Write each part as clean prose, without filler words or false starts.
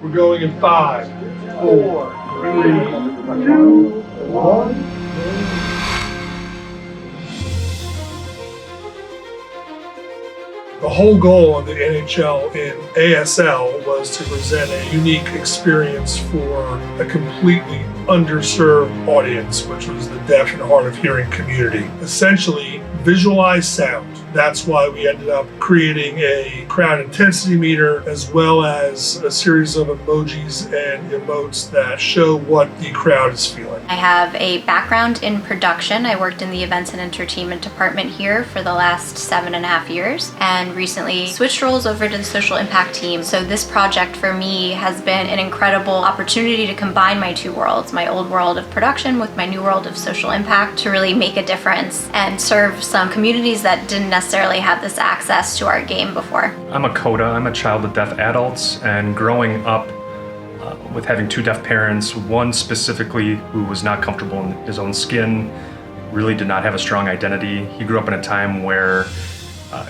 We're going in 5, 4, 3, 2, 1. The whole goal of the NHL in ASL was to present a unique experience for a completely underserved audience, which was the deaf and hard of hearing community. Essentially, visualize sound. That's why we ended up creating a crowd intensity meter as well as a series of emojis and emotes that show what the crowd is feeling. I have a background in production. I worked in the events and entertainment department here for the last 7.5 years and recently switched roles over to the social impact team. So this project for me has been an incredible opportunity to combine my two worlds, my old world of production with my new world of social impact, to really make a difference and serve some communities that didn't necessarily have this access to our game before. I'm a CODA, I'm a child of deaf adults, and growing up with having two deaf parents, one specifically who was not comfortable in his own skin, really did not have a strong identity. He grew up in a time where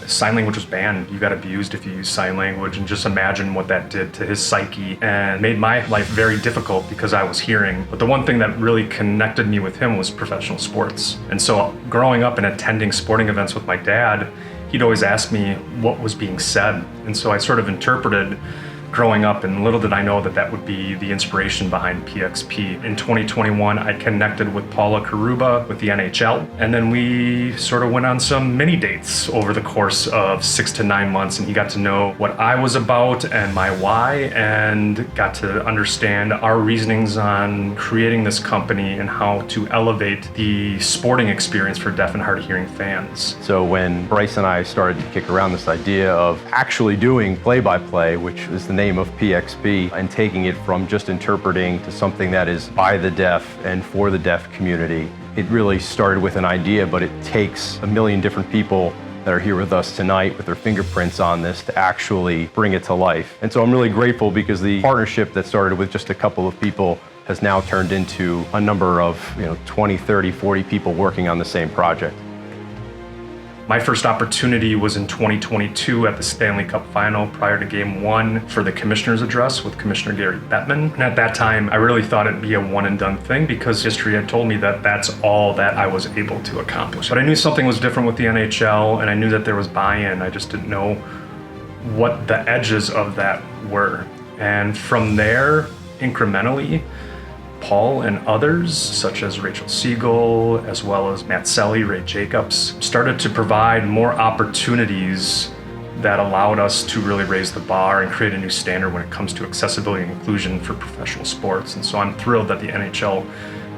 sign language was banned. You got abused if you used sign language, and just imagine what that did to his psyche and made my life very difficult because I was hearing. But the one thing that really connected me with him was professional sports. And so growing up and attending sporting events with my dad, he'd always ask me what was being said. And so I sort of interpreted growing up, and little did I know that that would be the inspiration behind PXP. In 2021, I connected with Paula Karuba with the NHL, and then we sort of went on some mini dates over the course of 6 to 9 months, and he got to know what I was about and my why, and got to understand our reasonings on creating this company and how to elevate the sporting experience for deaf and hard of hearing fans. So when Bryce and I started to kick around this idea of actually doing play-by-play, which is the name of PXP, and taking it from just interpreting to something that is by the deaf and for the deaf community, it really started with an idea, but it takes a million different people that are here with us tonight with their fingerprints on this to actually bring it to life. And so I'm really grateful because the partnership that started with just a couple of people has now turned into a number of 20, 30, 40 people working on the same project. My first opportunity was in 2022 at the Stanley Cup Final prior to Game 1 for the Commissioner's Address with Commissioner Gary Bettman. And at that time, I really thought it'd be a one and done thing because history had told me that that's all that I was able to accomplish. But I knew something was different with the NHL, and I knew that there was buy-in. I just didn't know what the edges of that were. And from there, incrementally, Paul and others, such as Rachel Siegel, as well as Matt Selly, Ray Jacobs, started to provide more opportunities that allowed us to really raise the bar and create a new standard when it comes to accessibility and inclusion for professional sports. And so I'm thrilled that the NHL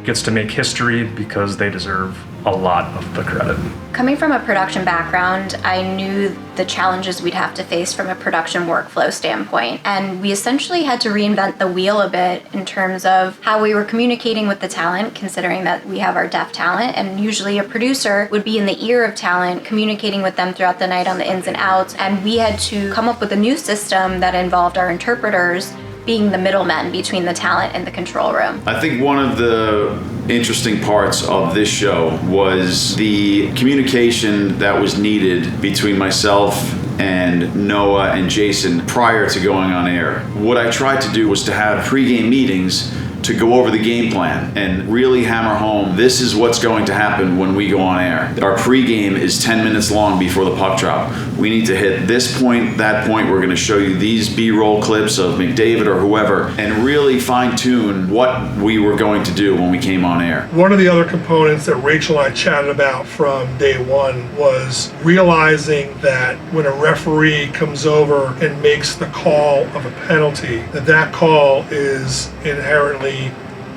gets to make history because they deserve a lot of the credit. Coming from a production background, I knew the challenges we'd have to face from a production workflow standpoint. And we essentially had to reinvent the wheel a bit in terms of how we were communicating with the talent, considering that we have our deaf talent. And usually a producer would be in the ear of talent, communicating with them throughout the night on the ins and outs. And we had to come up with a new system that involved our interpreters being the middlemen between the talent and the control room. I think one of the interesting parts of this show was the communication that was needed between myself and Noah and Jason prior to going on air. What I tried to do was to have pre-game meetings to go over the game plan and really hammer home, this is what's going to happen when we go on air. Our pregame is 10 minutes long before the puck drop. We need to hit this point, that point. We're going to show you these B-roll clips of McDavid or whoever, and really fine-tune what we were going to do when we came on air. One of the other components that Rachel and I chatted about from day one was realizing that when a referee comes over and makes the call of a penalty, that call is inherently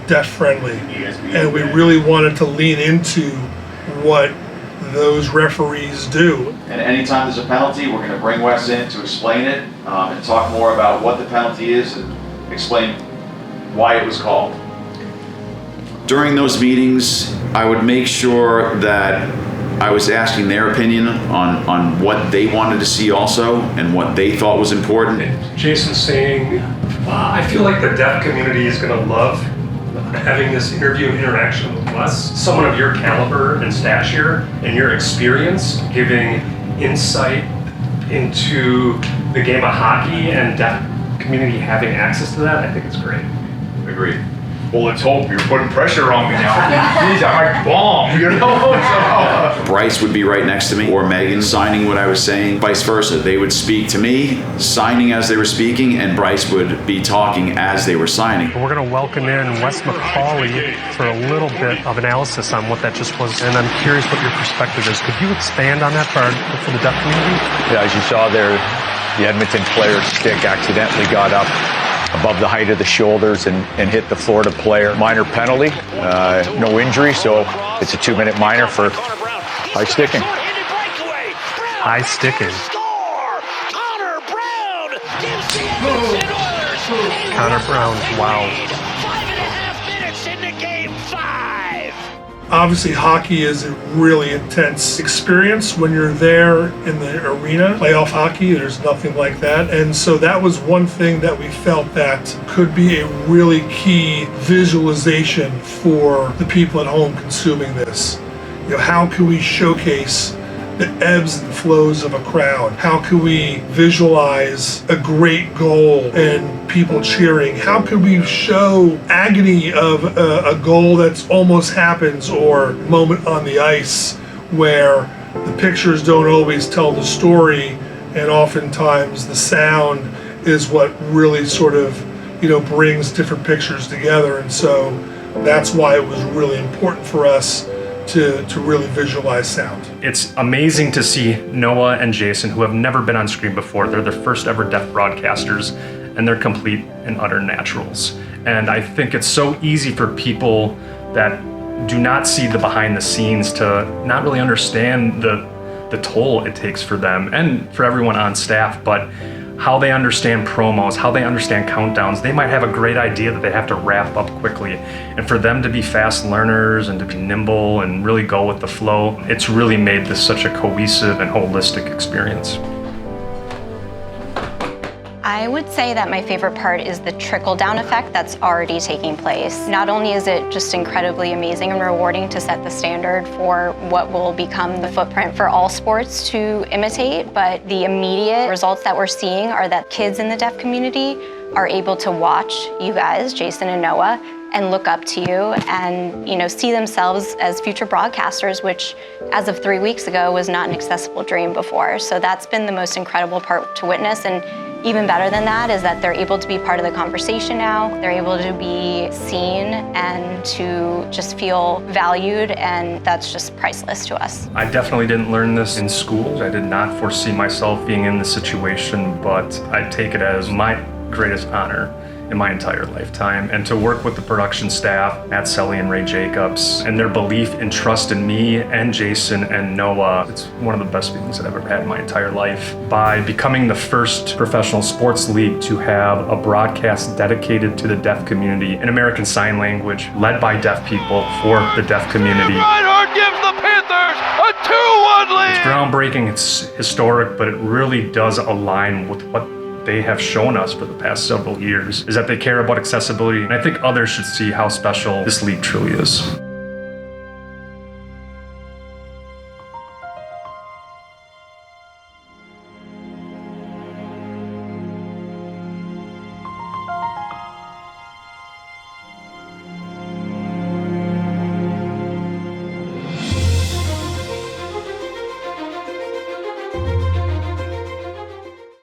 deaf-friendly, and we really wanted to lean into what those referees do. And anytime there's a penalty, we're going to bring Wes in to explain it and talk more about what the penalty is and explain why it was called. During those meetings, I would make sure that I was asking their opinion on what they wanted to see also and what they thought was important. Jason's saying, I feel like the deaf community is going to love having this interview and interaction with Wes. Someone of your caliber and stature and your experience giving insight into the game of hockey and deaf community having access to that, I think it's great. Agreed. Well, let's hope. You're putting pressure on me now. Jeez, I might bomb, you know? So. Bryce would be right next to me, or Megan, signing what I was saying, vice versa. They would speak to me, signing as they were speaking, and Bryce would be talking as they were signing. We're going to welcome in Wes McCauley for a little bit of analysis on what that just was, and I'm curious what your perspective is. Could you expand on that for the deaf community? Yeah, as you saw there, the Edmonton player's stick accidentally got up above the height of the shoulders and hit the Florida player. Minor penalty, no injury, so it's a 2-minute minor for high sticking. High sticking. Connor Brown, wow. Obviously, hockey is a really intense experience when you're there in the arena. Playoff hockey, there's nothing like that. And so that was one thing that we felt that could be a really key visualization for the people at home consuming this. You know, how can we showcase the ebbs and flows of a crowd? How can we visualize a great goal and people cheering? How can we show agony of a goal that's almost happens, or moment on the ice where the pictures don't always tell the story, and oftentimes the sound is what really sort of, you know, brings different pictures together. And so that's why it was really important for us to really visualize sound. It's amazing to see Noah and Jason, who have never been on screen before. They're their first ever deaf broadcasters, and they're complete and utter naturals. And I think it's so easy for people that do not see the behind the scenes to not really understand the toll it takes for them and for everyone on staff, but how they understand promos, how they understand countdowns. They might have a great idea that they have to wrap up quickly. And for them to be fast learners and to be nimble and really go with the flow, it's really made this such a cohesive and holistic experience. I would say that my favorite part is the trickle-down effect that's already taking place. Not only is it just incredibly amazing and rewarding to set the standard for what will become the footprint for all sports to imitate, but the immediate results that we're seeing are that kids in the deaf community are able to watch you guys, Jason and Noah, and look up to you and, you know, see themselves as future broadcasters, which as of 3 weeks ago was not an accessible dream before. So that's been the most incredible part to witness. And even better than that is that they're able to be part of the conversation now. They're able to be seen and to just feel valued, and that's just priceless to us. I definitely didn't learn this in school. I did not foresee myself being in this situation, but I take it as my greatest honor in my entire lifetime. And to work with the production staff, Matt Selly and Ray Jacobs, and their belief and trust in me and Jason and Noah, it's one of the best feelings I've ever had in my entire life. By becoming the first professional sports league to have a broadcast dedicated to the deaf community in American Sign Language, led by deaf people for the deaf community. Reinhardt gives the Panthers a 2-1 lead! It's groundbreaking, it's historic, but it really does align with what they have shown us for the past several years, is that they care about accessibility. And I think others should see how special this league truly is.